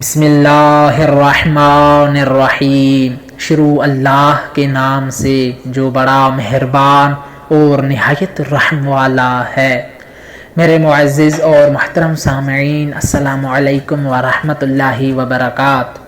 بسم اللہ الرحمن الرحیم۔ شروع اللہ کے نام سے جو بڑا مہربان اور نہایت رحم والا ہے۔ میرے معزز اور محترم سامعین، السلام علیکم ورحمۃ اللہ وبرکاتہ۔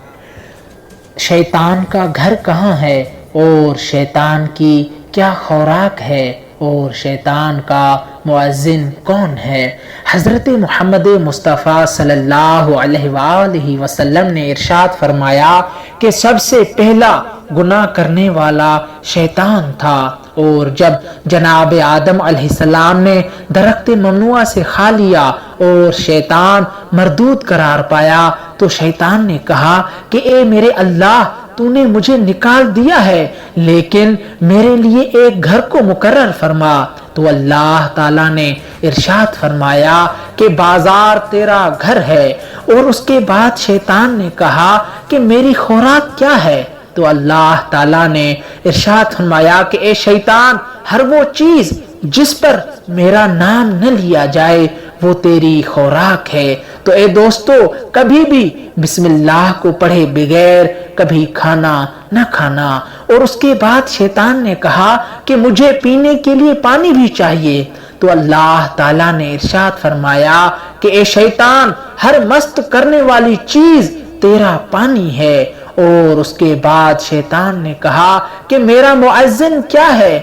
شیطان کا گھر کہاں ہے اور شیطان کی کیا خوراک ہے اور شیطان کا مؤذن کون ہے؟ حضرت محمد مصطفیٰ صلی اللہ علیہ وآلہ وسلم نے ارشاد فرمایا کہ سب سے پہلا گناہ کرنے والا شیطان تھا، اور جب جناب آدم علیہ السلام نے درخت ممنوعہ سے کھا لیا اور شیطان مردود قرار پایا تو شیطان نے کہا کہ اے میرے اللہ، تو نے مجھے نکال دیا ہے، لیکن میرے لیے ایک گھر کو مقرر فرما۔ تو اللہ تعالیٰ نے ارشاد فرمایا کہ بازار تیرا گھر ہے، اور اس کے بعد شیطان نے کہا کہ میری خوراک کیا ہے؟ تو اللہ تعالیٰ نے ارشاد فرمایا کہ اے شیطان، ہر وہ چیز جس پر میرا نام نہ لیا جائے وہ تیری خوراک ہے۔ تو اے دوستو، کبھی بھی بسم اللہ کو پڑھے بغیر کبھی کھانا نہ کھانا۔ اور اس کے بعد شیطان نے کہا کہ مجھے پینے کے لیے پانی بھی چاہیے۔ تو اللہ تعالیٰ نے ارشاد فرمایا کہ اے شیطان، ہر مست کرنے والی چیز تیرا پانی ہے۔ اور اس کے بعد شیطان نے کہا کہ میرا مؤذن کیا ہے؟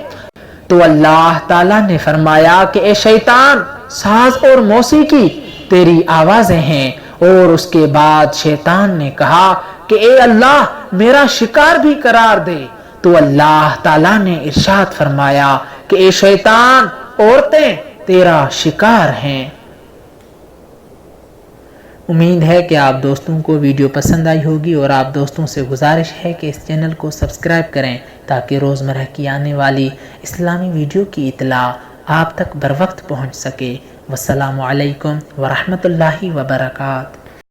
تو اللہ تعالیٰ نے فرمایا کہ اے شیطان، ساز اور موسیقی تیری آوازیں ہیں۔ اور اس کے بعد شیطان نے کہا کہ اے اللہ، میرا شکار بھی قرار دے۔ تو اللہ تعالیٰ نے ارشاد فرمایا کہ اے شیطان، عورتیں تیرا شکار ہیں۔ امید ہے کہ آپ دوستوں کو ویڈیو پسند آئی ہوگی، اور آپ دوستوں سے گزارش ہے کہ اس چینل کو سبسکرائب کریں تاکہ روزمرہ کی آنے والی اسلامی ویڈیو کی اطلاع آپ تک بر وقت پہنچ سکے۔ والسلام علیکم ورحمۃ اللہ وبرکاتہ۔